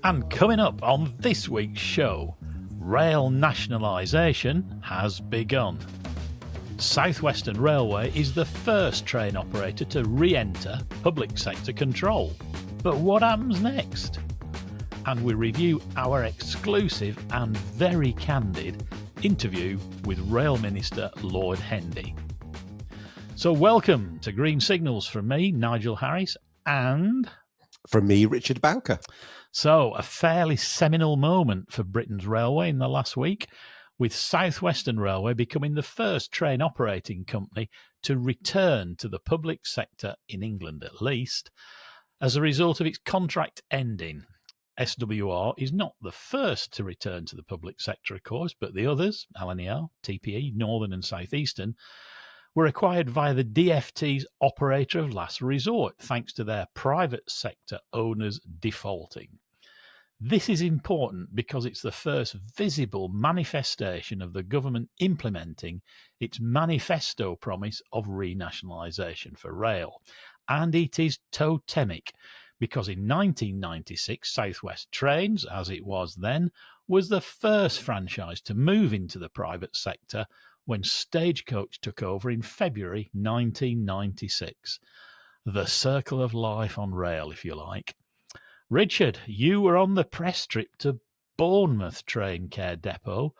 And coming up on this week's show, rail nationalisation has begun. South Western Railway is the first train operator to re-enter public sector control. But what happens next? And we review our exclusive and very candid interview with Rail Minister Lord Hendy. So welcome to Green Signals from me, Nigel Harris, and... from me, Richard Bowker. So, a fairly seminal moment for Britain's railway in the last week, with South Western Railway becoming the first train operating company to return to the public sector, in England at least, as a result of its contract ending. SWR is not the first to return to the public sector, of course, but the others, LNER, TPE, Northern and South Eastern, were acquired via the DfT's operator of last resort, thanks to their private sector owners defaulting. This is important because it's the first visible manifestation of the government implementing its manifesto promise of renationalisation for rail. And it is totemic because in 1996, South West Trains, as it was then, was the first franchise to move into the private sector when Stagecoach took over in February 1996. The circle of life on rail, if you like. Richard, you were on the press trip to Bournemouth Traincare Depot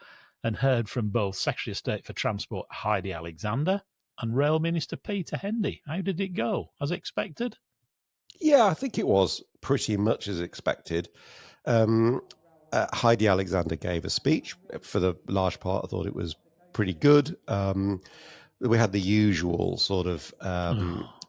and heard from both Secretary of State for Transport Heidi Alexander and Rail Minister Peter Hendy. How did it go? As expected? Yeah, I think it was pretty much as expected. Heidi Alexander gave a speech. For the large part, I thought it was pretty good. We had the usual sort of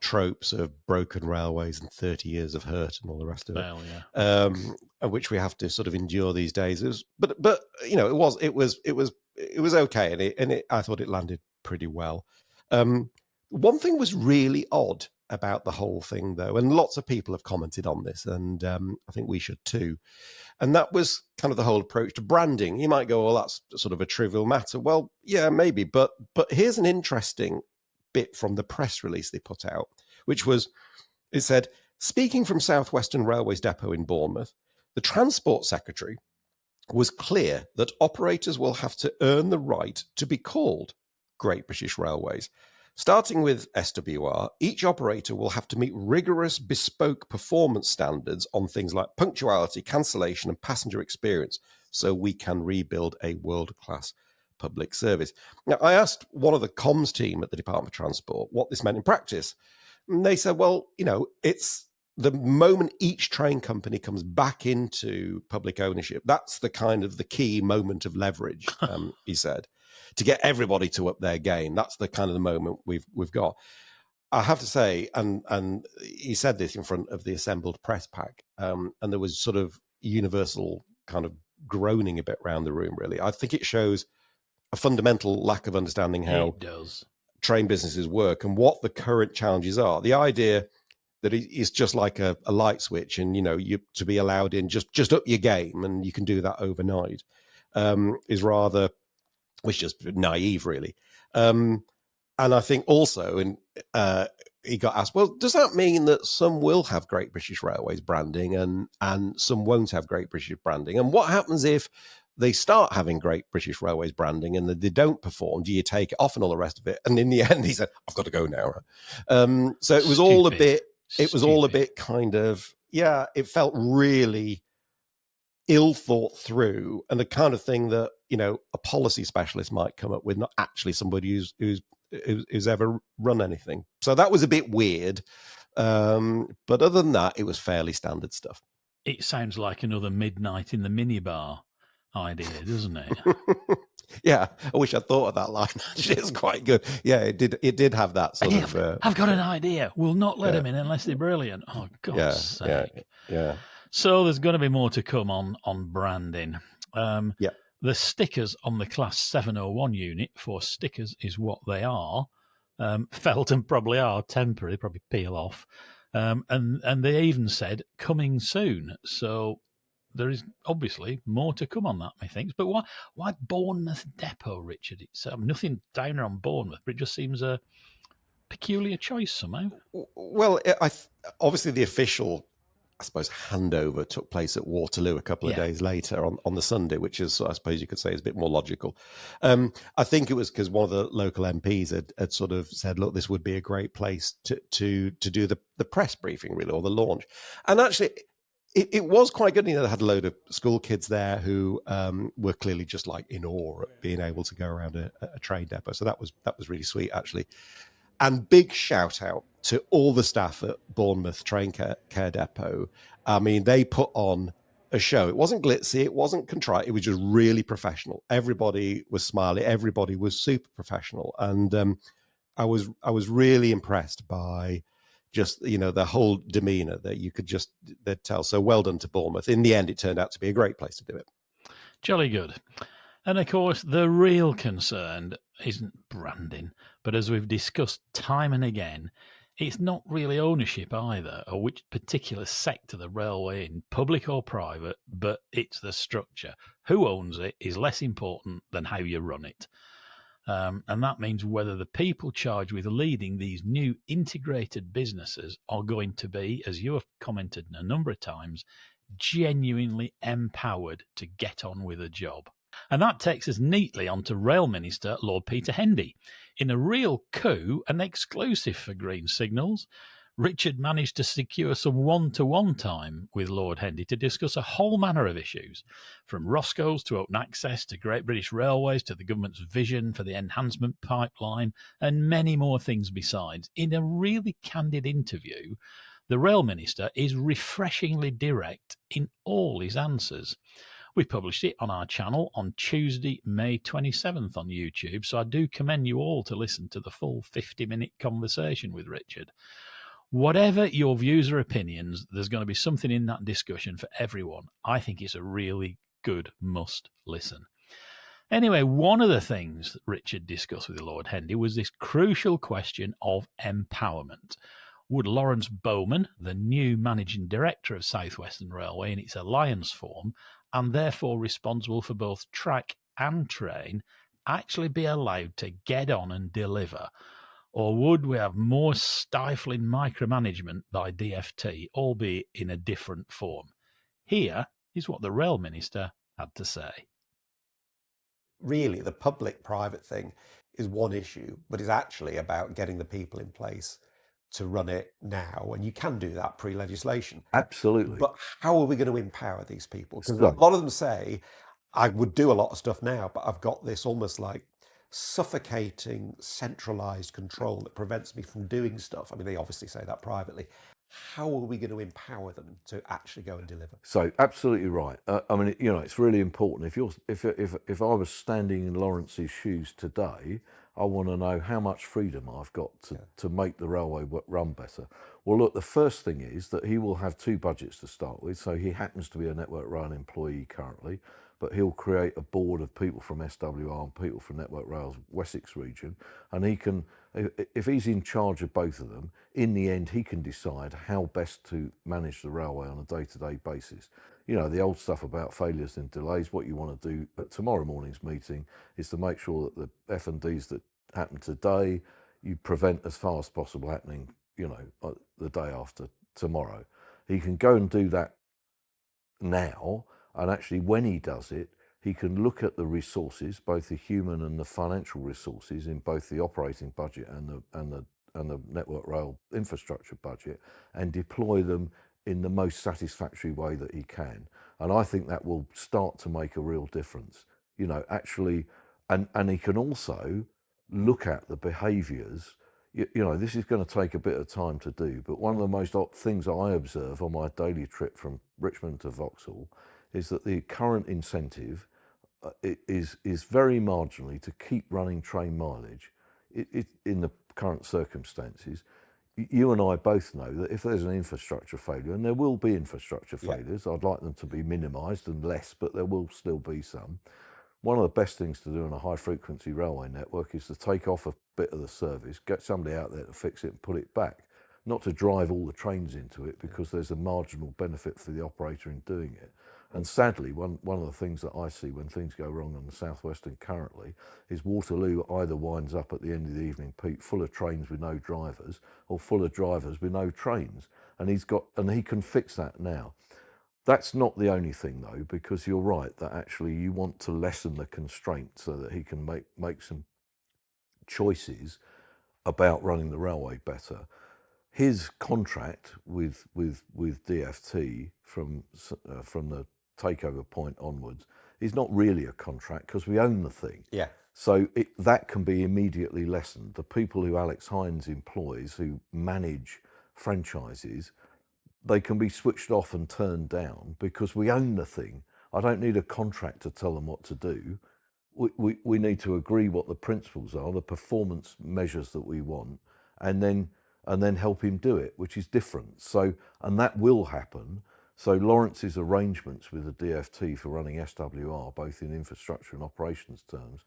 tropes of broken railways and 30 years of hurt and all the rest of it, which we have to sort of endure these days. But you know, it was okay, and I thought it landed pretty well. One thing was really odd about the whole thing, though, and lots of people have commented on this, and I think we should too. And that was kind of the whole approach to branding. You might go, well, that's sort of a trivial matter. Well, yeah, maybe. But here's an interesting bit from the press release they put out, which was, it said, speaking from South Western Railway's depot in Bournemouth, the Transport Secretary was clear that operators will have to earn the right to be called Great British Railways. Starting with SWR, each operator will have to meet rigorous bespoke performance standards on things like punctuality, cancellation, and passenger experience, so we can rebuild a world-class public service. Now, I asked one of the comms team at the Department of Transport what this meant in practice, and they said, well, you know, it's the moment each train company comes back into public ownership, that's the kind of the key moment of leverage, he said, to get everybody to up their game. That's the kind of the moment we've got. I have to say, and he said this in front of the assembled press pack, and there was sort of universal kind of groaning a bit around the room, really. I think it shows a fundamental lack of understanding how train businesses work and what the current challenges are. The idea that it's just like a light switch, and you know, you to be allowed in, just up your game, and you can do that overnight, is rather, which is just naive, really. And I think also, he got asked, well, does that mean that some will have Great British Railways branding and some won't have Great British branding? And what happens if they start having Great British Railways branding and they don't perform? Do you take it off and all the rest of it? And in the end, he said, I've got to go now. So it was all a bit, kind of, yeah, it felt really ill thought through, and the kind of thing that, you know, a policy specialist might come up with, not actually somebody who's ever run anything. So that was a bit weird. But other than that, it was fairly standard stuff. It sounds like another midnight in the minibar idea, doesn't it? Yeah, I wish I'd thought of that line. It's quite good. Yeah, it did have that sort of... I've got an idea. We'll not let them in unless they're brilliant. Oh, God's sake. Yeah. So there's going to be more to come on branding. The stickers on the Class 701 unit, for stickers is what they are, felt and probably are temporary, probably peel off. And they even said coming soon. So there is obviously more to come on that, methinks. But why Bournemouth Depot, Richard? It's nothing downer on Bournemouth, but it just seems a peculiar choice somehow. Well, obviously the official I suppose, handover took place at Waterloo a couple of days later on the Sunday, which is, I suppose you could say, is a bit more logical. I think it was because one of the local MPs had sort of said, look, this would be a great place to do the press briefing, really, or the launch. And actually, it was quite good. You know, they had a load of school kids there who were clearly just like in awe at being able to go around a train depot. So that was really sweet, actually. And big shout out to all the staff at Bournemouth Traincare Depot. I mean, they put on a show. It wasn't glitzy, it wasn't contrite, it was just really professional. Everybody was smiling, everybody was super professional. And I was really impressed by just, you know, the whole demeanour that you could just tell. So well done to Bournemouth. In the end, it turned out to be a great place to do it. Jolly good. And of course, the real concern isn't branding, but as we've discussed time and again, it's not really ownership either, or which particular sector the railway in, public or private, but it's the structure. Who owns it is less important than how you run it. And that means whether the people charged with leading these new integrated businesses are going to be, as you have commented a number of times, genuinely empowered to get on with a job. And that takes us neatly onto Rail Minister Lord Peter Hendy. In a real coup and exclusive for Green Signals, Richard managed to secure some one-to-one time with Lord Hendy to discuss a whole manner of issues, from Roscoe's to open access to Great British Railways to the government's vision for the enhancement pipeline and many more things besides. In a really candid interview, the Rail Minister is refreshingly direct in all his answers. We published it on our channel on Tuesday, May 27th on YouTube, so I do commend you all to listen to the full 50-minute conversation with Richard. Whatever your views or opinions, there's going to be something in that discussion for everyone. I think it's a really good must listen. Anyway, one of the things that Richard discussed with Lord Hendy was this crucial question of empowerment. Would Lawrence Bowman, the new managing director of South Western Railway in its alliance form, and therefore responsible for both track and train, actually be allowed to get on and deliver? Or would we have more stifling micromanagement by DFT, albeit in a different form? Here is what the Rail Minister had to say. Really, the public-private thing is one issue, but it's actually about getting the people in place to run it now. And you can do that pre-legislation. Absolutely. But how are we going to empower these people? Because a lot of them say, I would do a lot of stuff now, but I've got this almost like suffocating centralized control that prevents me from doing stuff. I mean, they obviously say that privately. How are we going to empower them to actually go and deliver? So absolutely right. I mean, you know, it's really important. If I was standing in Lawrence's shoes today, I want to know how much freedom I've got to make the railway run better. Well, look, the first thing is that he will have two budgets to start with. So he happens to be a Network Rail employee currently, but he'll create a board of people from SWR and people from Network Rail's Wessex region, and he can, if he's in charge of both of them, in the end he can decide how best to manage the railway on a day-to-day basis. You know, the old stuff about failures and delays, what you want to do at tomorrow morning's meeting is to make sure that the F&Ds that happen today, you prevent as far as possible happening, you know, the day after tomorrow. He can go and do that now, and actually when he does it, he can look at the resources, both the human and the financial resources in both the operating budget and the Network Rail infrastructure budget, and deploy them in the most satisfactory way that he can. And I think that will start to make a real difference, you know, actually. And he can also look at the behaviours. You know, this is going to take a bit of time to do, but one of the most things I observe on my daily trip from Richmond to Vauxhall is that the current incentive is very marginally to keep running train mileage in the current circumstances. You and I both know that if there's an infrastructure failure, and there will be infrastructure failures, I'd like them to be minimised and less, but there will still be some. One of the best things to do on a high-frequency railway network is to take off a bit of the service, get somebody out there to fix it and put it back. Not to drive all the trains into it, because there's a marginal benefit for the operator in doing it. And sadly, one of the things that I see when things go wrong on the South Western currently is Waterloo either winds up at the end of the evening peak full of trains with no drivers, or full of drivers with no trains. and he can fix that now. That's not the only thing though, because you're right that actually you want to lessen the constraint so that he can make some choices about running the railway better. His contract with DFT from the takeover point onwards is not really a contract because we own the thing. Yeah. So that can be immediately lessened. The people who Alex Hines employs who manage franchises, they can be switched off and turned down because we own the thing. I don't need a contract to tell them what to do. We need to agree what the principles are, the performance measures that we want, and then help him do it, which is different. So, and that will happen. So Lawrence's arrangements with the DFT for running SWR, both in infrastructure and operations terms,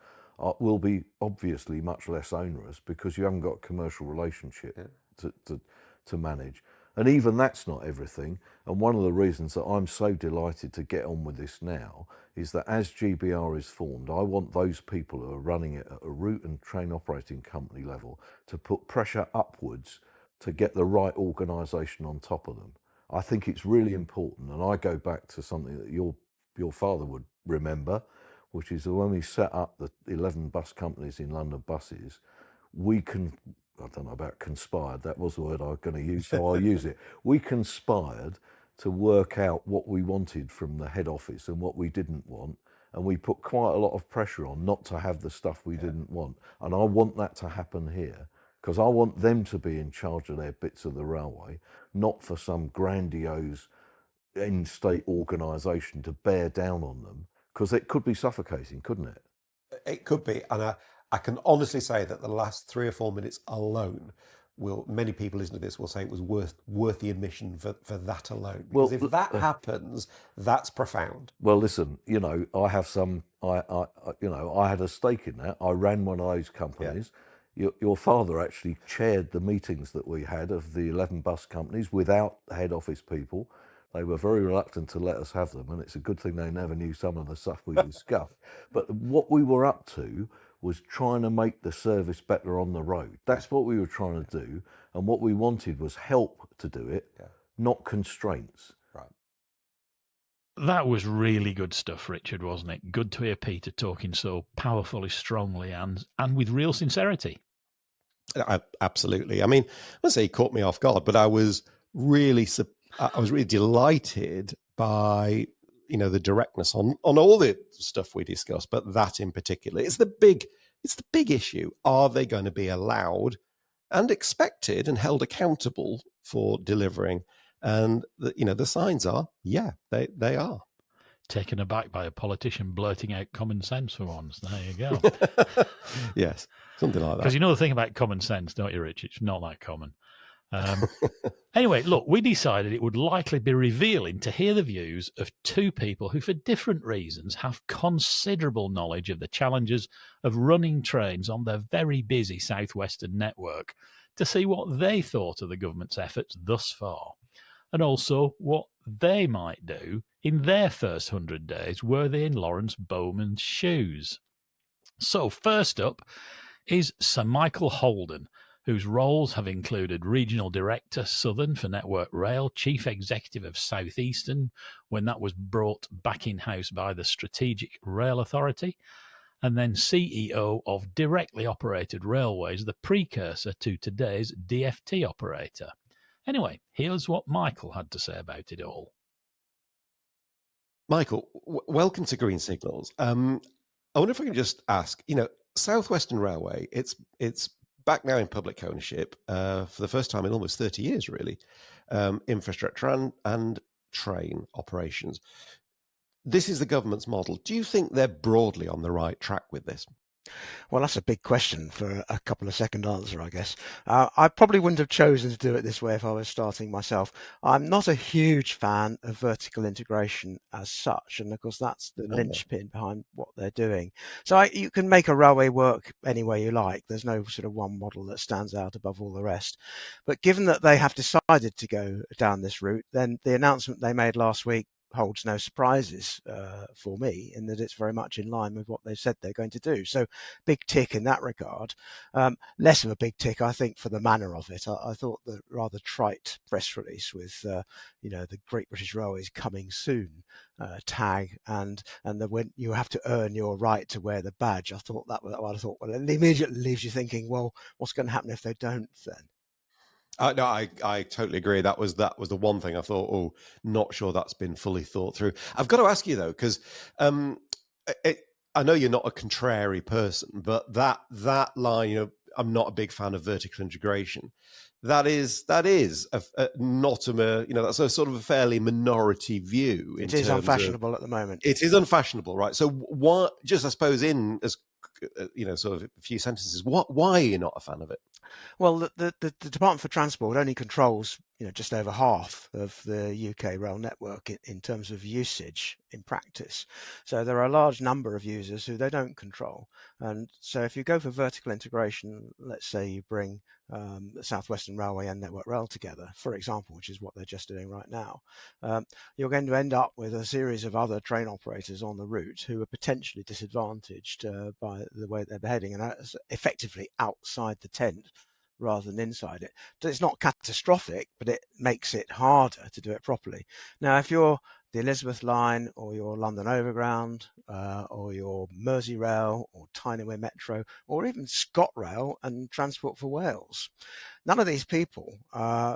will be obviously much less onerous because you haven't got a commercial relationship to manage. And even that's not everything. And one of the reasons that I'm so delighted to get on with this now is that as GBR is formed, I want those people who are running it at a route and train operating company level to put pressure upwards to get the right organisation on top of them. I think it's really important. And I go back to something that your father would remember, which is that when we set up the 11 bus companies in London Buses, I don't know about conspired, that was the word I was going to use, so I'll use it. We conspired to work out what we wanted from the head office and what we didn't want, and we put quite a lot of pressure on not to have the stuff we didn't want. And I want that to happen here, because I want them to be in charge of their bits of the railway, not for some grandiose end-state organisation to bear down on them, because it could be suffocating, couldn't it? It could be, and I can honestly say that the last 3 or 4 minutes alone many people listening to this will say it was worth the admission for that alone. Because if that happens, that's profound. Well, listen, I have I had a stake in that. I ran one of those companies. Yeah. Your father actually chaired the meetings that we had of the 11 bus companies without head office people. They were very reluctant to let us have them, and it's a good thing they never knew some of the stuff we discussed. But what we were up to was trying to make the service better on the road. That's what we were trying to do, and what we wanted was help to do it, not constraints. Right. That was really good stuff, Richard, wasn't it? Good to hear Peter talking so powerfully, strongly, and with real sincerity. Absolutely. I mean, I wouldn't say he caught me off guard, but I was really delighted by the directness on all the stuff we discussed, but that in particular, it's the big issue. Are they going to be allowed and expected and held accountable for delivering? And the signs are, they are. Taken aback by a politician blurting out common sense for once. There you go. Yes, something like that. Because you know the thing about common sense, don't you, Rich? It's not that common. Anyway, look, we decided it would likely be revealing to hear the views of two people who, for different reasons, have considerable knowledge of the challenges of running trains on their very busy southwestern network, to see what they thought of the government's efforts thus far, and also what they might do in their first 100 days were they in Lawrence Bowman's shoes. So first up is Sir Michael Holden, whose roles have included Regional Director Southern for Network Rail, Chief Executive of South Eastern when that was brought back in-house by the Strategic Rail Authority, and then CEO of Directly Operated Railways, the precursor to today's DFT operator. Anyway, here's what Michael had to say about it all. Michael, welcome to Green Signals. I wonder if I can just ask, South Western Railway, it's back now in public ownership for the first time in almost 30 years, really, infrastructure and train operations. This is the government's model. Do you think they're broadly on the right track with this? Well, that's a big question for a couple of second answer, I guess. I probably wouldn't have chosen to do it this way if I was starting myself. I'm not a huge fan of vertical integration as such, and of course that's the linchpin behind what they're doing. So you can make a railway work any way you like. There's no sort of one model that stands out above all the rest. But given that they have decided to go down this route, then the announcement they made last week holds no surprises for me, in that it's very much in line with what they've said they're going to do. So big tick in that regard. Less of a big tick, I think, for the manner of it. I thought the rather trite press release with the Great British Railways coming soon tag, and when you have to earn your right to wear the badge. I thought it immediately leaves you thinking, well, what's going to happen if they don't then? No, I totally agree. That was the one thing I thought, oh, not sure that's been fully thought through. I've got to ask you though, because I know you're not a contrary person, but that line, I'm not a big fan of vertical integration. That is not that's a sort of a fairly minority view. It is unfashionable at the moment. It is unfashionable, right? So what? Just I suppose in as sort of a few sentences, why are you not a fan of it? Well, the Department for Transport only controls just over half of the UK rail network in terms of usage in practice. So there are a large number of users who they don't control. And so if you go for vertical integration, let's say you bring the South Western Railway and Network Rail together, for example, which is what they're just doing right now, you're going to end up with a series of other train operators on the route who are potentially disadvantaged by the way they're behaving, and that's effectively outside the tent rather than inside it. So it's not catastrophic, but it makes it harder to do it properly. Now, if you're the Elizabeth Line or your London Overground or your Merseyrail or Tyne-and-Wear Metro or even ScotRail and Transport for Wales, none of these people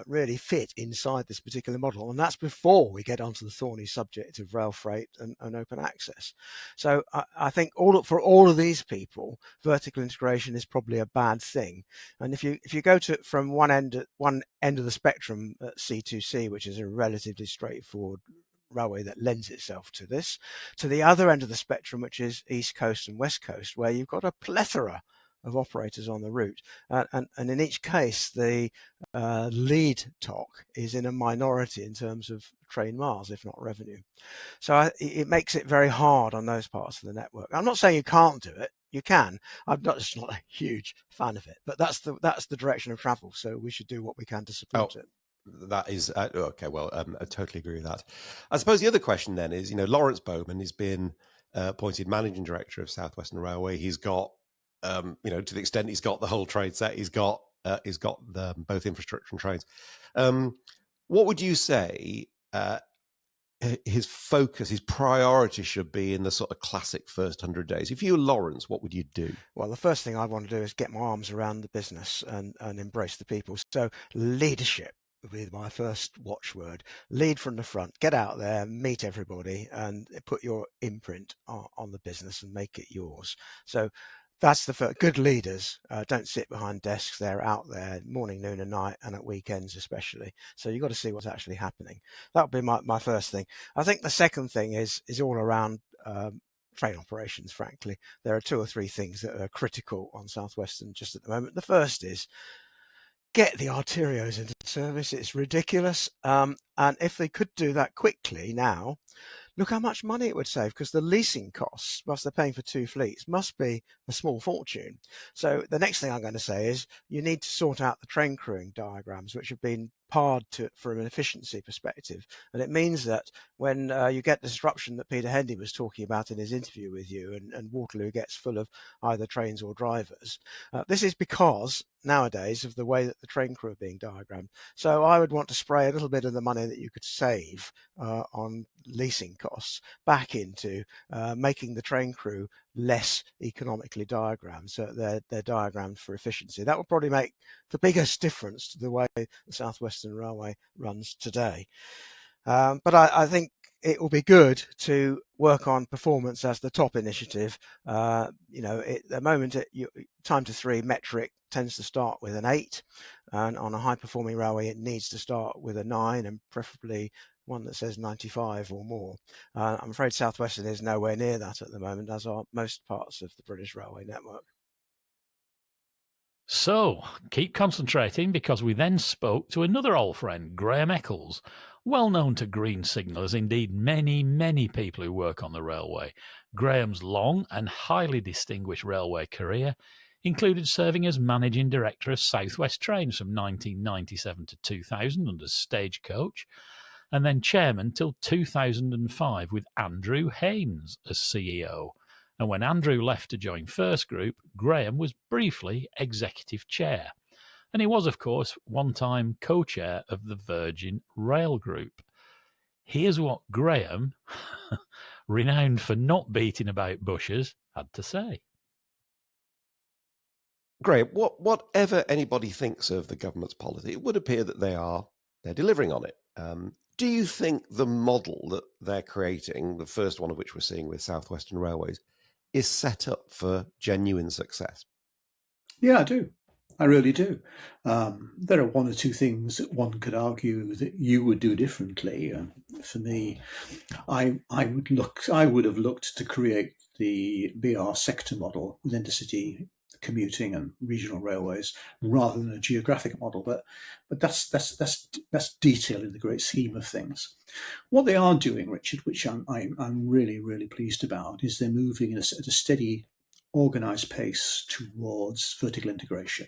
really fit inside this particular model, and that's before we get onto the thorny subject of rail freight and open access. So I think for all of these people, vertical integration is probably a bad thing. And if you go to from one end of the spectrum at C2C, which is a relatively straightforward railway that lends itself to this, to the other end of the spectrum, which is East Coast and West Coast, where you've got a plethora of operators on the route, and in each case the lead TOC is in a minority in terms of train miles, if not revenue. So it makes it very hard on those parts of the network. I'm not saying you can't do it. You can. I'm just not a huge fan of it, but that's the direction of travel. So we should do what we can to support it. That is okay. Well, I totally agree with that. I suppose the other question then is, Lawrence Bowman has been appointed managing director of South Western Railway. He's got, to the extent he's got the whole trade set, he's got both infrastructure and trains. What would you say his focus, his priority should be in the sort of classic first 100 days? If you were Lawrence, what would you do? Well, the first thing I want to do is get my arms around the business and embrace the people. So leadership would be my first watchword. Lead from the front, get out there, meet everybody, and put your imprint on the business and make it yours. So that's the first. Good leaders don't sit behind desks. They're out there morning, noon and night, and at weekends especially. So you've got to see what's actually happening. That would be my first thing. I think the second thing is all around train operations, frankly. There are two or three things that are critical on South Western just at the moment. The first is get the arterios into service. It's ridiculous. And if they could do that quickly now, look how much money it would save, because the leasing costs, whilst they're paying for two fleets, must be a small fortune. So the next thing I'm going to say is you need to sort out the train crewing diagrams, which have been parred from an efficiency perspective. And it means that when you get the disruption that Peter Hendy was talking about in his interview with you, and Waterloo gets full of either trains or drivers, this is because nowadays of the way that the train crew are being diagrammed. So I would want to spray a little bit of the money that you could save on leasing costs back into making the train crew less economically diagrammed, so they're diagrammed for efficiency. That would probably make the biggest difference to the way the South Western Railway runs today. But I think it will be good to work on performance as the top initiative. At the moment, time to 3 metric tends to start with an 8, and on a high performing railway it needs to start with a 9, and preferably one that says 95 or more. I'm afraid South Western is nowhere near that at the moment, as are most parts of the British railway network. So keep concentrating, because we then spoke to another old friend, Graham Eccles, well known to green signallers, indeed many, many people who work on the railway. Graham's long and highly distinguished railway career included serving as managing director of South West Trains from 1997 to 2000 under Stagecoach, and then chairman till 2005 with Andrew Haynes as CEO. And when Andrew left to join First Group, Graham was briefly executive chair. And he was, of course, one-time co-chair of the Virgin Rail Group. Here's what Graham, renowned for not beating about bushes, had to say. Graham, whatever anybody thinks of the government's policy, it would appear that they're delivering on it. Do you think the model that they're creating, the first one of which we're seeing with South Western Railways, is set up for genuine success? Yeah, I do. I really do. There are one or two things that one could argue that you would do differently. For me, I would have looked to create the BR sector model with intercity commuting and regional railways rather than a geographic model. But that's detail in the great scheme of things. What they are doing, Richard, which I'm really, really pleased about, is they're moving at a steady, organised pace towards vertical integration,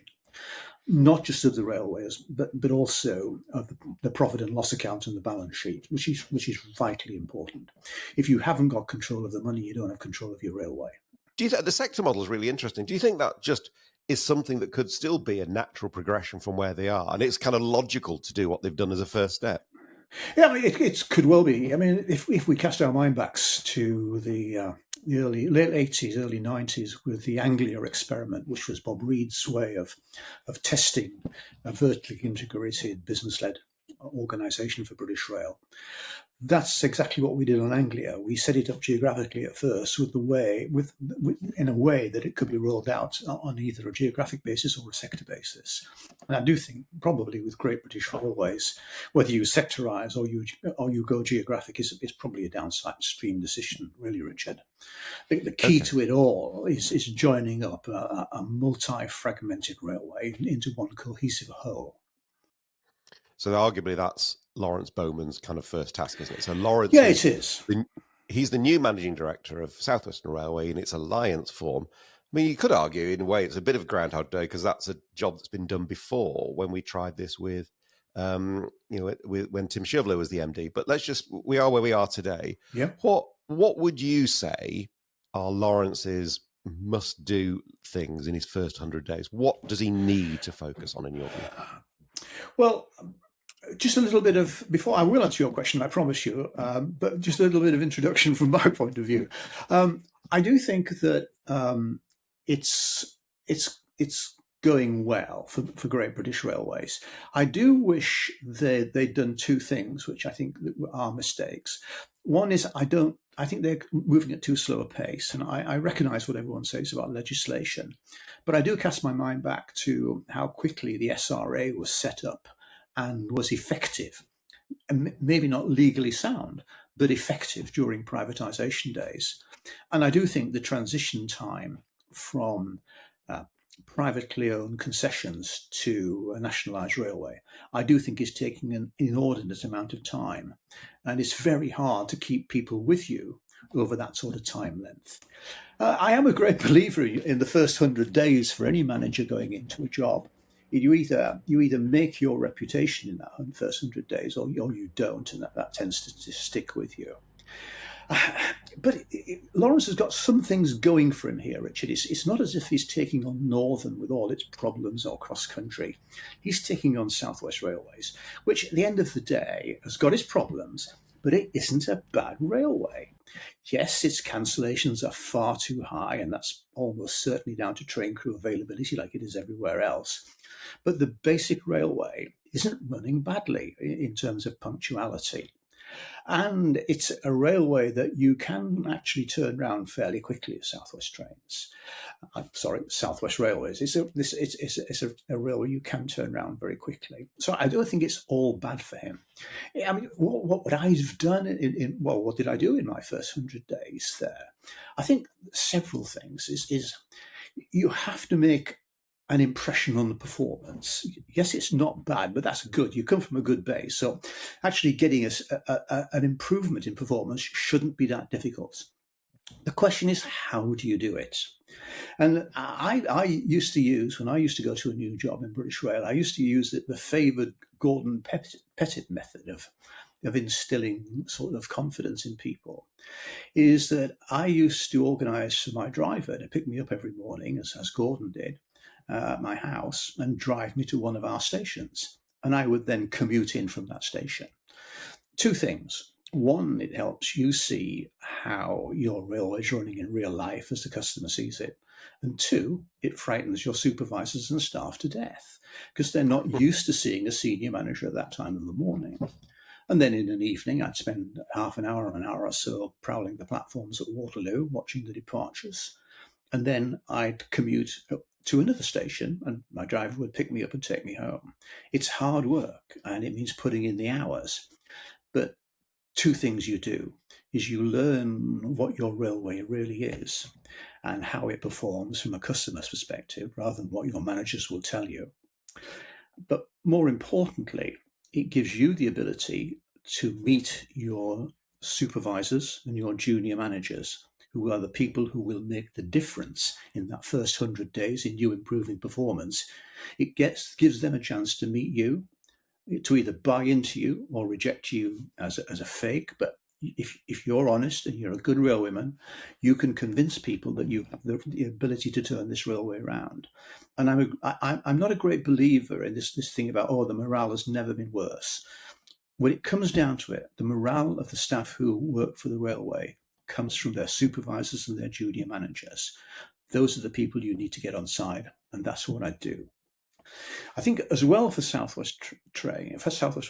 not just of the railways, but also of the profit and loss account and the balance sheet, which is vitally important. If you haven't got control of the money, you don't have control of your railway. Do you think the sector model is really interesting? Do you think that just is something that could still be a natural progression from where they are, and it's kind of logical to do what they've done as a first step? Yeah, I mean, it could well be. I mean, if we cast our mind backs to the late 80s, early 90s with the Anglia experiment, which was Bob Reid's way of testing a vertically integrated business-led organisation for British Rail. That's exactly what we did on Anglia. We set it up geographically at first in a way that it could be rolled out on either a geographic basis or a sector basis. And I do think probably with Great British Railways, whether you sectorise or you go geographic is probably a downstream decision, really, Richard. The key to it all is joining up a multi-fragmented railway into one cohesive whole. So arguably that's Lawrence Bowman's kind of first task, isn't it? So Lawrence, yeah, it is. He's the new managing director of South Western Railway in its alliance form. I mean, you could argue in a way it's a bit of Groundhog Day because that's a job that's been done before when we tried this with when Tim Shivler was the MD. But we are where we are today. Yeah. What would you say are Lawrence's must-do things in his first 100 days? What does he need to focus on in your view? Well, just a little bit of, before I will answer your question, I promise you, but just a little bit of introduction from my point of view. I do think that it's going well for Great British Railways. I do wish they'd done two things, which I think are mistakes. One is I think they're moving at too slow a pace, and I recognise what everyone says about legislation, but I do cast my mind back to how quickly the SRA was set up and was effective, and maybe not legally sound, but effective during privatisation days. And I do think the transition time from privately owned concessions to a nationalised railway, I do think is taking an inordinate amount of time. And it's very hard to keep people with you over that sort of time length. I am a great believer in the first 100 days for any manager going into a job. You either make your reputation in that first 100 days or you don't, and that tends to stick with you. But Lawrence has got some things going for him here, Richard. It's not as if he's taking on Northern with all its problems or cross-country. He's taking on South West Railways, which at the end of the day has got its problems, but it isn't a bad railway. Yes, its cancellations are far too high, and that's almost certainly down to train crew availability like it is everywhere else. But the basic railway isn't running badly in terms of punctuality. And it's a railway that you can actually turn around fairly quickly at South West Trains. South West Railways. It's a railway you can turn around very quickly. So I don't think it's all bad for him. I mean, what would I have done what did I do in my first 100 days there? I think several things is you have to make an impression on the performance. Yes, it's not bad, but that's good. You come from a good base. So actually getting an improvement in performance shouldn't be that difficult. The question is, how do you do it? And I used to use, when I used to go to a new job in British Rail, I used to use the favoured Gordon Pettit method of instilling sort of confidence in people is that I used to organise for my driver to pick me up every morning, as Gordon did, at my house and drive me to one of our stations. And I would then commute in from that station. Two things. One, it helps you see how your railway is running in real life as the customer sees it. And two, it frightens your supervisors and staff to death because they're not used to seeing a senior manager at that time of the morning. And then in an evening, I'd spend half an hour or so prowling the platforms at Waterloo, watching the departures. And then I'd commute to another station and my driver would pick me up and take me home. It's hard work and it means putting in the hours. But two things you do is you learn what your railway really is and how it performs from a customer's perspective rather than what your managers will tell you. But more importantly, it gives you the ability to meet your supervisors and your junior managers, who are the people who will make the difference in that first 100 days in you improving performance. It gives them a chance to meet you, to either buy into you or reject you as a fake. But if you're honest and you're a good railwayman, you can convince people that you have the ability to turn this railway around. And I'm not a great believer in this thing about, the morale has never been worse. When it comes down to it, the morale of the staff who work for the railway comes from their supervisors and their junior managers. Those are the people you need to get on side, and that's what I do. I think as well for Southwest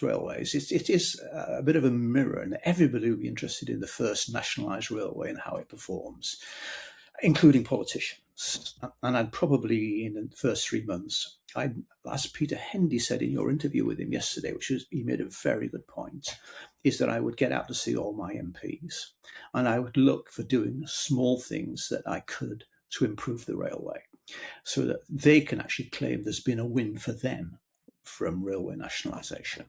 Railways, it is a bit of a mirror, and everybody will be interested in the first nationalised railway and how it performs, including politicians. And I'd probably, in the first 3 months, as Peter Hendy said in your interview with him yesterday, he made a very good point, is that I would get out to see all my MPs, and I would look for doing small things that I could to improve the railway, so that they can actually claim there's been a win for them from railway nationalisation.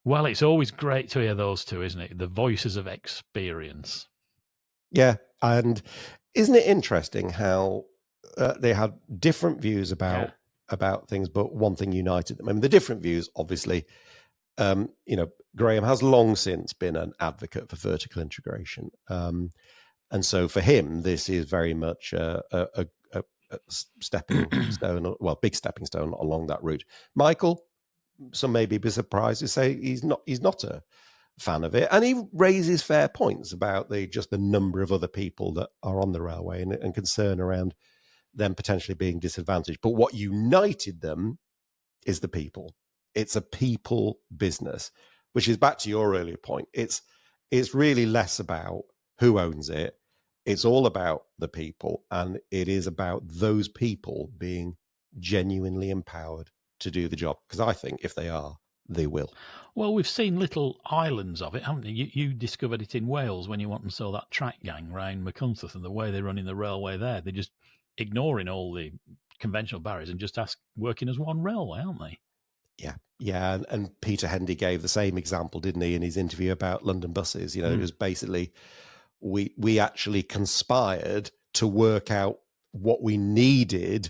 Well, it's always great to hear those two, isn't it? The voices of experience. Yeah, and isn't it interesting how they had different views about things, but one thing united them. I mean, the different views, obviously, Graham has long since been an advocate for vertical integration. And so for him, this is very much a stepping stone, big stepping stone along that route. Michael, some may be surprised to say he's not a fan of it, and he raises fair points about the number of other people that are on the railway and concern around them potentially being disadvantaged. But what united them is the people. It's a people business, which is back to your earlier point. It's really less about who owns it. It's all about the people, and it is about those people being genuinely empowered to do the job. Because I think if they are, they will. Well, we've seen little islands of it, haven't you? You discovered it in Wales when you went and saw that track gang round Machynlleth and the way they're running the railway there. They're just ignoring all the conventional barriers and just working as one railway, aren't they? Yeah. And Peter Hendy gave the same example, didn't he, in his interview about London buses? It was basically we actually conspired to work out what we needed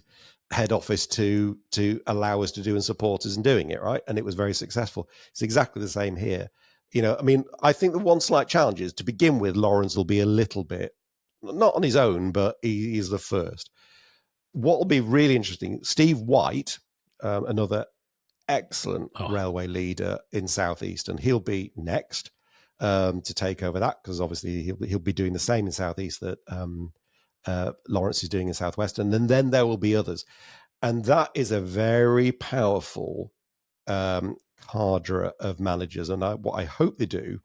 head office to allow us to do and support us in doing it, right? And it was very successful. It's exactly the same here. I think the one slight challenge is, to begin with, Lawrence will be a little bit, not on his own, but he is the first. What will be really interesting, Steve White, another excellent railway leader in Southeast, and he'll be next to take over that, because obviously he'll be doing the same in Southeast that Lawrence is doing in Southwest, and then there will be others, and that is a very powerful cadre of managers. And what I hope they do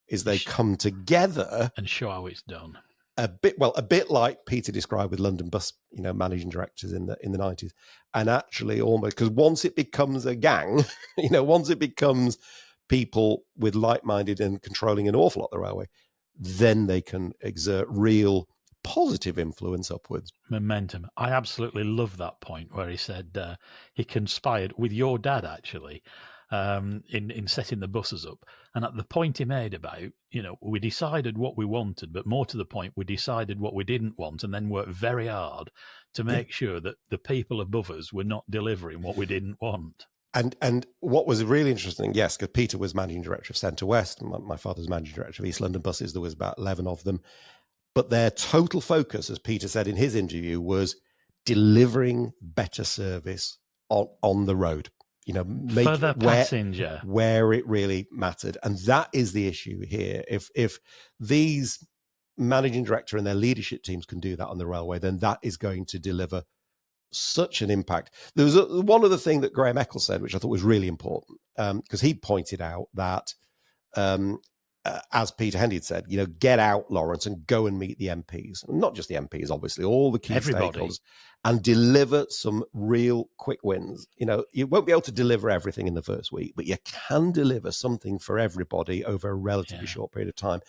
is they come together and show how it's done. A bit like Peter described with London Bus, managing directors in the 90s, and actually almost, because once it becomes a gang, once it becomes people with like-minded and controlling an awful lot of the railway, then they can exert real positive influence upwards. Momentum. I absolutely love that point where he said he conspired with your dad, actually, in setting the buses up. And at the point he made about, we decided what we wanted, but more to the point, we decided what we didn't want, and then worked very hard to make sure that the people above us were not delivering what we didn't want. And what was really interesting, yes, because Peter was managing director of Centre West, my father's managing director of East London Buses. There was about 11 of them, but their total focus, as Peter said in his interview, was delivering better service on the road. Make for the passenger where it really mattered, and that is the issue here. If these managing director and their leadership teams can do that on the railway, then that is going to deliver such an impact. There was one other thing that Graham Eccles said, which I thought was really important, because he pointed out that, as Peter Hendy had said, get out, Lawrence, and go and meet the MPs. Not just the MPs, obviously, all the key stakeholders, and deliver some real quick wins. You won't be able to deliver everything in the first week, but you can deliver something for everybody over a relatively short period of time.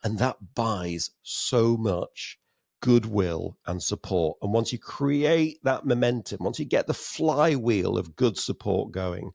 And that buys so much goodwill and support. And once you create that momentum, once you get the flywheel of good support going,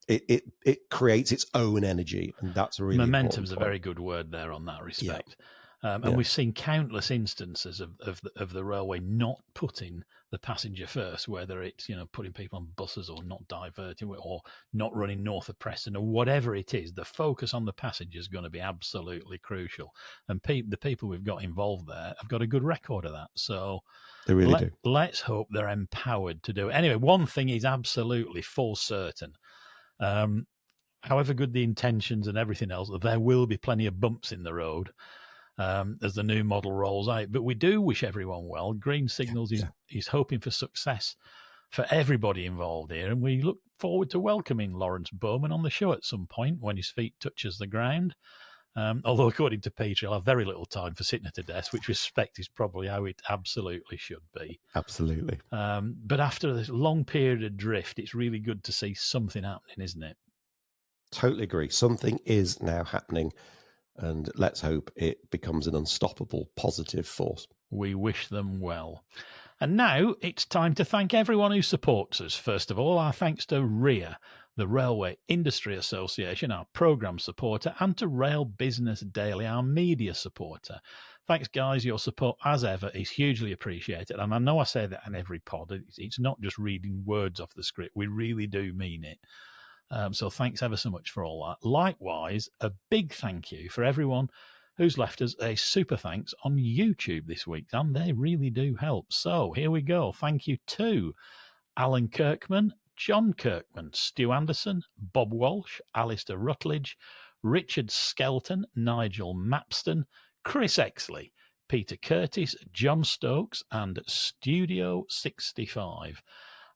it creates its own energy, and that's a really momentum's a very good word there on that respect. And we've seen countless instances of the railway not putting the passenger first, whether it's putting people on buses or not diverting or not running north of Preston or whatever it is. The focus on the passenger is going to be absolutely crucial, and the people we've got involved there have got a good record of that. So they really do. Let's hope they're empowered to do it. Anyway, one thing is absolutely for certain. However good the intentions and everything else, there will be plenty of bumps in the road as the new model rolls out. But we do wish everyone well. Green Signals is hoping for success for everybody involved here, and we look forward to welcoming Lawrence Bowman on the show at some point when his feet touches the ground. Although, according to Peter, he'll have very little time for sitting at a desk, which respect is probably how it absolutely should be. Absolutely. But after this long period of drift, it's really good to see something happening, isn't it? Totally agree. Something is now happening, and let's hope it becomes an unstoppable positive force. We wish them well. And now it's time to thank everyone who supports us. First of all, our thanks to RIA, the Railway Industry Association, our programme supporter, and to Rail Business Daily, our media supporter. Thanks, guys. Your support, as ever, is hugely appreciated. And I know I say that in every pod. It's not just reading words off the script. We really do mean it. So thanks ever so much for all that. Likewise, a big thank you for everyone who's left us a super thanks on YouTube this week, and they really do help. So here we go. Thank you to Alan Kirkman, John Kirkman, Stu Anderson, Bob Walsh, Alistair Rutledge, Richard Skelton, Nigel Mapston, Chris Exley, Peter Curtis, John Stokes, and Studio 65.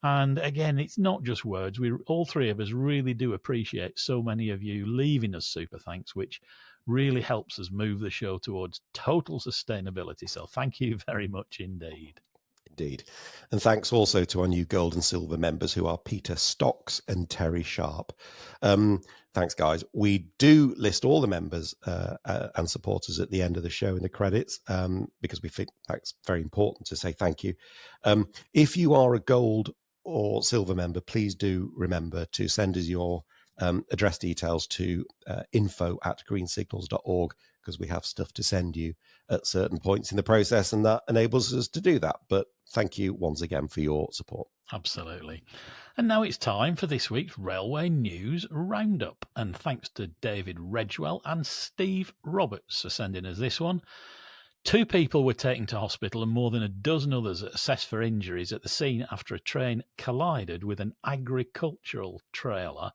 And again, it's not just words. We all three of us really do appreciate so many of you leaving us super thanks, which really helps us move the show towards total sustainability. So thank you very much indeed. Indeed. And thanks also to our new gold and silver members, who are Peter Stocks and Terry Sharp. Thanks, guys. We do list all the members and supporters at the end of the show in the credits, because we think that's very important to say thank you. If you are a gold or silver member, please do remember to send us your address details to info@greensignals.org, because we have stuff to send you at certain points in the process, and that enables us to do that. But thank you once again for your support. Absolutely. And now it's time for this week's Railway News Roundup. And thanks to David Redgewell and Steve Roberts for sending us this one. 2 people were taken to hospital and more than a dozen others assessed for injuries at the scene after a train collided with an agricultural trailer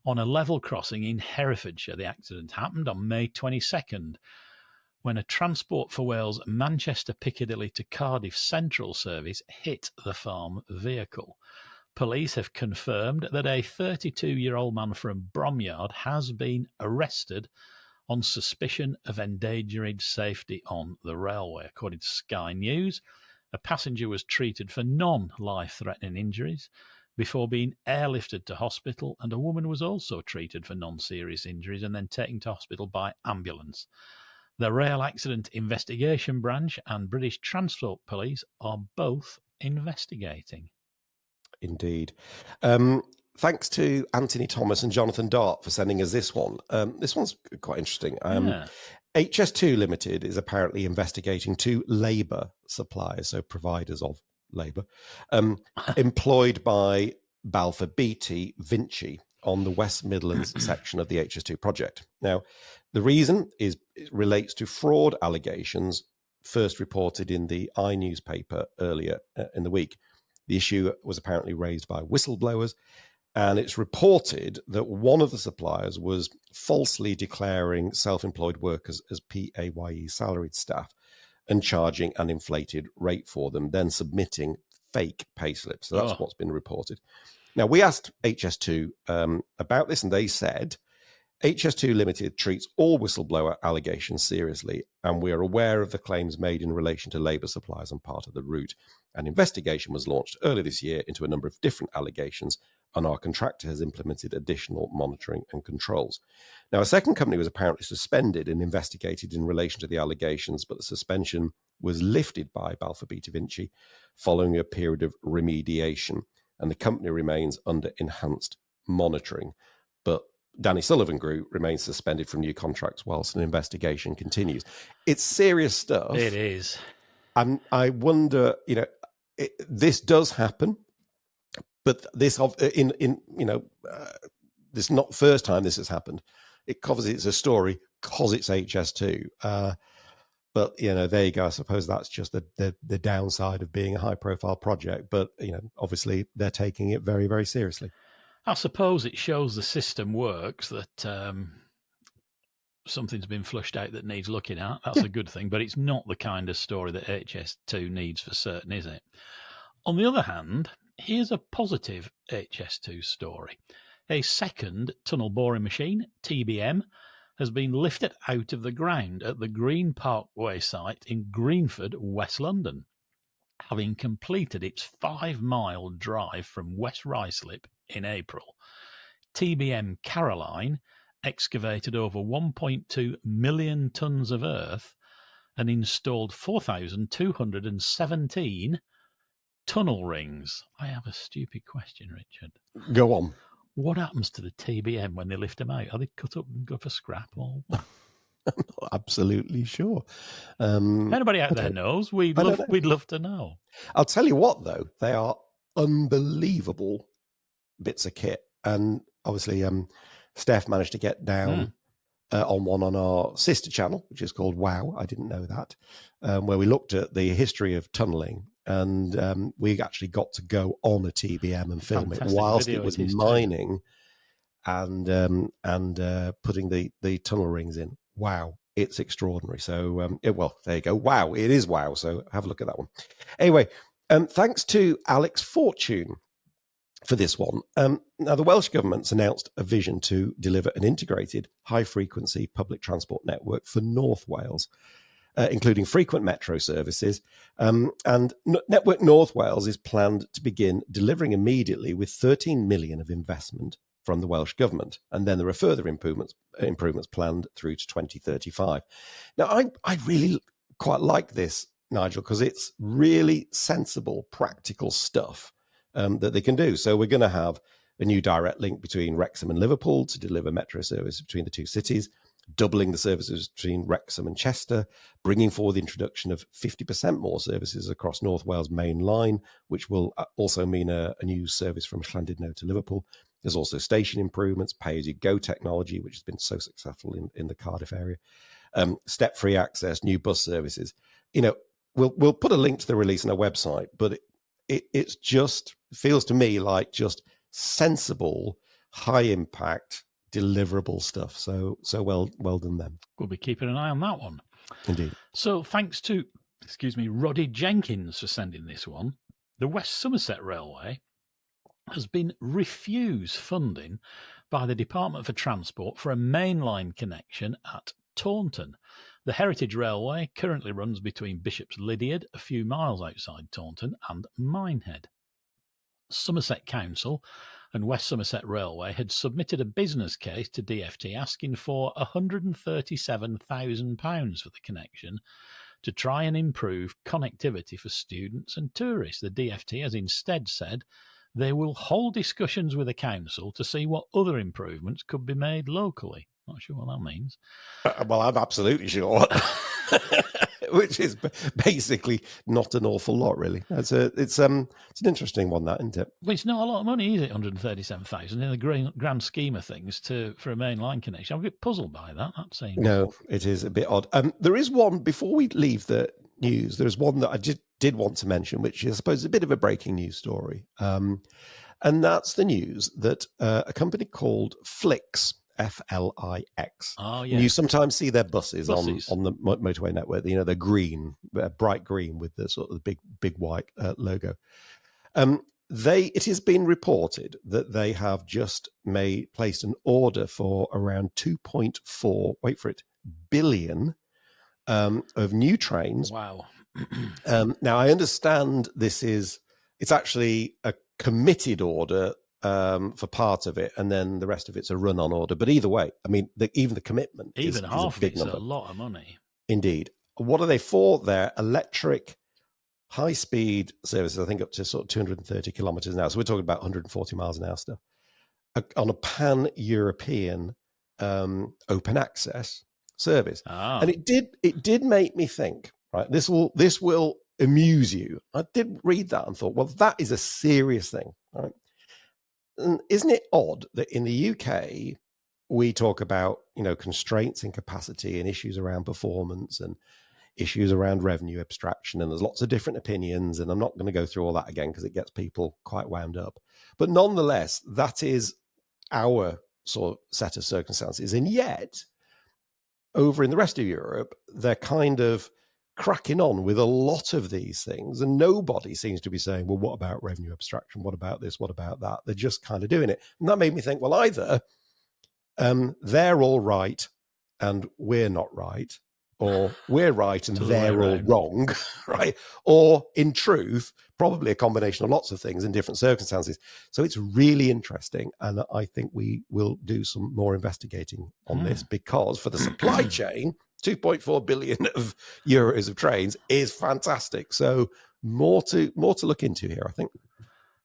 on a level crossing in Herefordshire. The accident happened on May 22nd when a Transport for Wales Manchester Piccadilly to Cardiff Central service hit the farm vehicle. Police have confirmed that a 32-year-old man from Bromyard has been arrested on suspicion of endangering safety on the railway. According to Sky News, a passenger was treated for non-life-threatening injuries before being airlifted to hospital, and a woman was also treated for non-serious injuries and then taken to hospital by ambulance. The Rail Accident Investigation Branch and British Transport Police are both investigating. Indeed. Thanks to Anthony Thomas and Jonathan Dart for sending us this one. This one's quite interesting. HS2 Limited is apparently investigating 2 labour suppliers, so providers of labour, employed by Balfour Beatty Vinci on the West Midlands section of the HS2 project. Now, the reason it relates to fraud allegations first reported in the I newspaper earlier in the week. The issue was apparently raised by whistleblowers, and it's reported that one of the suppliers was falsely declaring self-employed workers as PAYE salaried staff and charging an inflated rate for them, then submitting fake payslips. So that's what's been reported. Now, we asked HS2 about this, and they said HS2 Limited treats all whistleblower allegations seriously, and we are aware of the claims made in relation to labour suppliers on part of the route. An investigation was launched earlier this year into a number of different allegations, and our contractor has implemented additional monitoring and controls. Now, a second company was apparently suspended and investigated in relation to the allegations, but the suspension was lifted by Balfour Beatty Vinci following a period of remediation, and the company remains under enhanced monitoring. But Danny Sullivan Group remains suspended from new contracts whilst an investigation continues. It's serious stuff. It is. And I wonder, this does happen, but this this is not the first time this has happened. It's a story because it's HS2. But there you go. I suppose that's just the downside of being a high-profile project. But obviously they're taking it very, very seriously. I suppose it shows the system works, that something's been flushed out that needs looking at. That's a good thing, but it's not the kind of story that HS2 needs for certain, is it? On the other hand, here's a positive HS2 story. A second tunnel boring machine, TBM, has been lifted out of the ground at the Green Parkway site in Greenford, West London, having completed its 5-mile drive from West Ruislip in April. TBM Caroline excavated over 1.2 million tonnes of earth and installed 4,217 tunnel rings. I have a stupid question, Richard. Go on. What happens to the TBM when they lift them out? Are they cut up and go for scrap or what? I'm not absolutely sure. Anybody out there knows? We'd love to know. I'll tell you what, though, they are unbelievable bits of kit, and obviously, Stef managed to get down on one on our sister channel, which is called Wow. I didn't know that, where we looked at the history of tunnelling, and we actually got to go on a TBM and film it whilst it was mining and putting the tunnel rings in. Wow, it's extraordinary. So, there you go. Wow, it is wow. So have a look at that one. Anyway, thanks to Alex Fortune for this one. Now, the Welsh Government's announced a vision to deliver an integrated high-frequency public transport network for North Wales, including frequent metro services. And Network North Wales is planned to begin delivering immediately with 13 million of investment from the Welsh Government. And then there are further improvements planned through to 2035. Now, I really quite like this, Nigel, because it's really sensible, practical stuff that they can do. So we're going to have a new direct link between Wrexham and Liverpool to deliver metro service between the two cities, doubling the services between Wrexham and Chester, bringing forward the introduction of 50% more services across North Wales main line, which will also mean a new service from Llandudno to Liverpool. There's also station improvements, pay-as-you-go technology, which has been so successful in the Cardiff area, step-free access, new bus services. We'll put a link to the release on our website, but it's just feels to me like just sensible, high-impact, deliverable stuff. So well done them. We'll be keeping an eye on that one. Indeed. So thanks to, Roddy Jenkins for sending this one. The West Somerset Railway has been refused funding by the Department for Transport for a mainline connection at Taunton. The Heritage Railway currently runs between Bishop's Lydeard, a few miles outside Taunton, and Minehead. Somerset Council and West Somerset Railway had submitted a business case to DfT asking for £137,000 for the connection to try and improve connectivity for students and tourists. The DfT has instead said they will hold discussions with the council to see what other improvements could be made locally. Not sure what that means. Well, I'm absolutely sure. which is basically not an awful lot, really. It's an interesting one, that, isn't it? Well, it's not a lot of money, is it? 137,000 in the grand scheme of things for a main line connection. I'm a bit puzzled by that. That seems No, it is a bit odd. There is one before we leave the news. There's one that I did want to mention, which is, I suppose, a bit of a breaking news story. And that's the news that a company called Flix, Flix. Oh, yeah. And you sometimes see their buses. on the motorway network. You know, they're green, bright green with the sort of the big white logo. It has been reported that they have just placed an order for around 2.4, wait for it, billion of new trains. Wow. Now, I understand it's actually a committed order for part of it, and then the rest of it's a run-on order. But either way, I mean, even the commitment even half is a big it's number. a lot of money. Indeed. What are they for? Their electric high-speed services, I think up to sort of 230 kilometers an hour. So we're talking about 140 miles an hour stuff on a pan-European open access service. And it did make me think, right, this will amuse you. I did read that and thought, well, that is a serious thing, right? And isn't it odd that in the UK we talk about, constraints in capacity and issues around performance and issues around revenue abstraction, and there's lots of different opinions, and I'm not going to go through all that again because it gets people quite wound up. But nonetheless, that is our sort of set of circumstances. And yet, over in the rest of Europe, they're kind of cracking on with a lot of these things, and nobody seems to be saying, well, what about revenue abstraction? What about this? What about that? They're just kind of doing it. And that made me think, well, either they're all right and we're not right, or we're right and they're all wrong, right? Or in truth, probably a combination of lots of things in different circumstances. So it's really interesting. And I think we will do some more investigating on this, because for the supply chain, 2.4 billion of euros of trains is fantastic. So more to look into here, I think.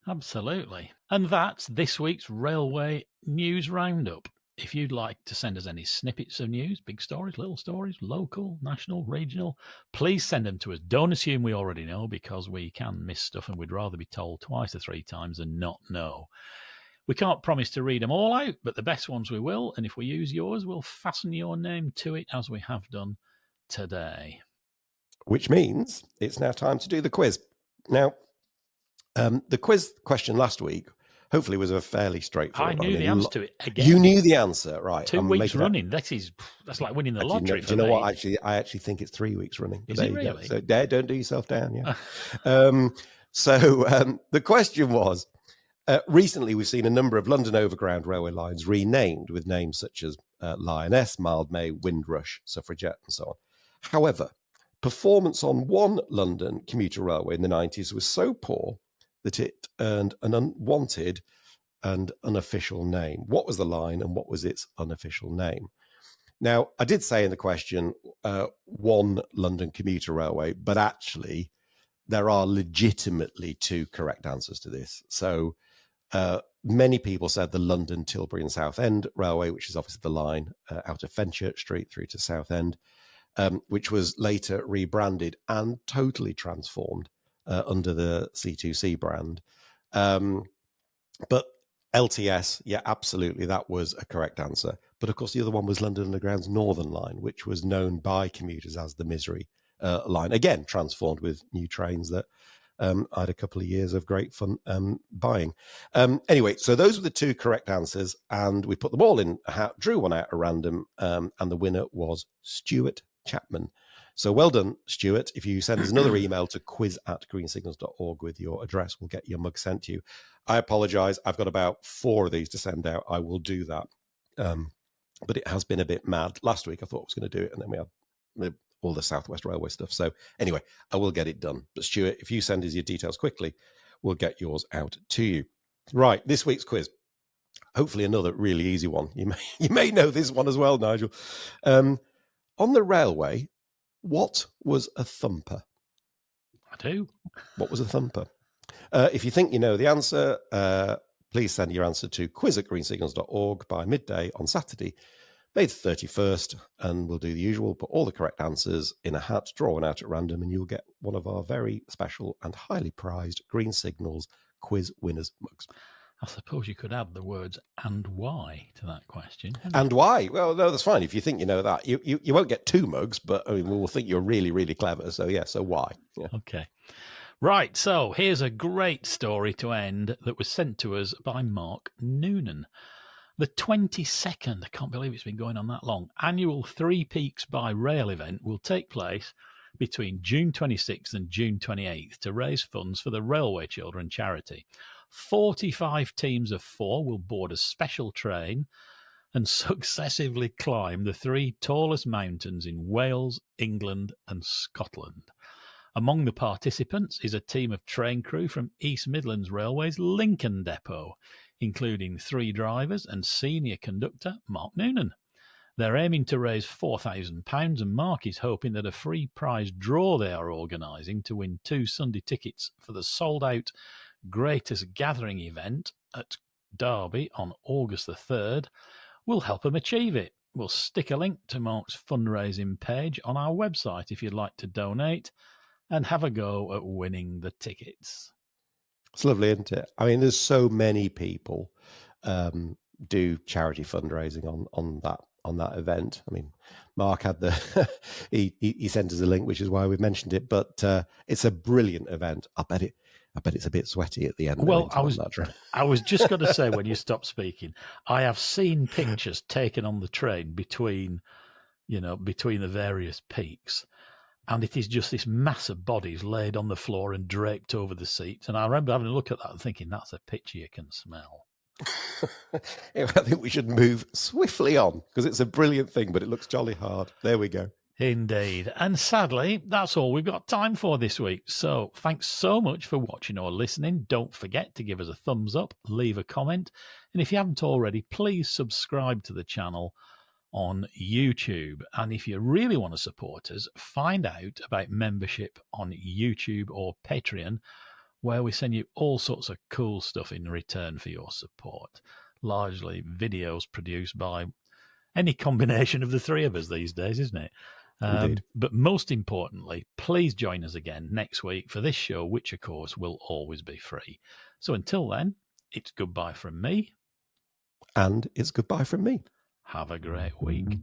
Absolutely. And that's this week's Railway News Roundup. If you'd like to send us any snippets of news, big stories, little stories, local, national, regional, please send them to us. Don't assume we already know, because we can miss stuff and we'd rather be told twice or three times than not know. We can't promise to read them all out, but the best ones we will. And if we use yours, we'll fasten your name to it, as we have done today. Which means it's now time to do the quiz. Now, the quiz question last week hopefully was a fairly straightforward. I knew the answer to it again. You knew the answer, right? 2 weeks running. That's like winning the lottery. Do you know what? I actually think it's 3 weeks running. Is it really? So don't do yourself down. Yeah. The question was: recently, we've seen a number of London Overground railway lines renamed with names such as Lioness, Mildmay, Windrush, Suffragette, and so on. However, performance on one London commuter railway in the 90s was so poor that it earned an unwanted and unofficial name. What was the line and what was its unofficial name? Now, I did say in the question, one London commuter railway, but actually there are legitimately two correct answers to this. So many people said the London, Tilbury and Southend Railway, which is obviously the line out of Fenchurch Street through to Southend, which was later rebranded and totally transformed under the C2C brand. But LTS, yeah, absolutely, that was a correct answer. But of course, the other one was London Underground's Northern Line, which was known by commuters as the Misery line. Again, transformed with new trains that I had a couple of years of great fun buying. Anyway, so those were the two correct answers, and we put them all in a hat, drew one out at random, and the winner was Stuart Chapman. So well done, Stuart. If you send us another email to quiz@greensignals.org with your address, we'll get your mug sent to you. I apologise. I've got about 4 of these to send out. I will do that. But it has been a bit mad. Last week, I thought I was going to do it, and then we had all the South West Railway stuff. So anyway, I will get it done. But Stuart, if you send us your details quickly, we'll get yours out to you. Right, this week's quiz. Hopefully another really easy one. You may know this one as well, Nigel. On the railway, what was a thumper? I do. What was a thumper? If you think you know the answer, please send your answer to quiz@greensignals.org by midday on Saturday, May the 31st, and we'll do the usual, put all the correct answers in a hat, draw one out at random, and you'll get one of our very special and highly prized Green Signals quiz winners mugs. I suppose you could add the words "and why" to that question. And why? Well, no, that's fine. If you think you know that, you won't get 2 mugs, but I mean, we'll think you're really, really clever. So, yeah, so why? Yeah. Okay. Right, so here's a great story to end that was sent to us by Mark Noonan. The 22nd, I can't believe it's been going on that long, annual Three Peaks by Rail event will take place between June 26th and June 28th to raise funds for the Railway Children charity. 45 teams of 4 will board a special train and successively climb the 3 tallest mountains in Wales, England and Scotland. Among the participants is a team of train crew from East Midlands Railway's Lincoln Depot, including 3 drivers and senior conductor Mark Noonan. They're aiming to raise £4,000, and Mark is hoping that a free prize draw they are organising to win 2 Sunday tickets for the sold-out Greatest Gathering event at Derby on August the 3rd will help them achieve it. We'll stick a link to Mark's fundraising page on our website if you'd like to donate and have a go at winning the tickets. It's lovely, isn't it? I mean, there's so many people do charity fundraising on that event. I mean, Mark had the he sent us a link, which is why we've mentioned it. But it's a brilliant event. I bet it's a bit sweaty at the end. Well, I was just going to say, when you stopped speaking, I have seen pictures taken on the train between the various peaks, and it is just this mass of bodies laid on the floor and draped over the seats. And I remember having a look at that and thinking, that's a picture you can smell. I think we should move swiftly on because it's a brilliant thing, but it looks jolly hard. There we go. Indeed. And sadly, that's all we've got time for this week. So thanks so much for watching or listening. Don't forget to give us a thumbs up, leave a comment. And if you haven't already, please subscribe to the channel on YouTube. And if you really want to support us, find out about membership on YouTube or Patreon, where we send you all sorts of cool stuff in return for your support. Largely videos produced by any combination of the 3 of us these days, isn't it? But most importantly, please join us again next week for this show, which of course will always be free. So until then, it's goodbye from me. And it's goodbye from me. Have a great week.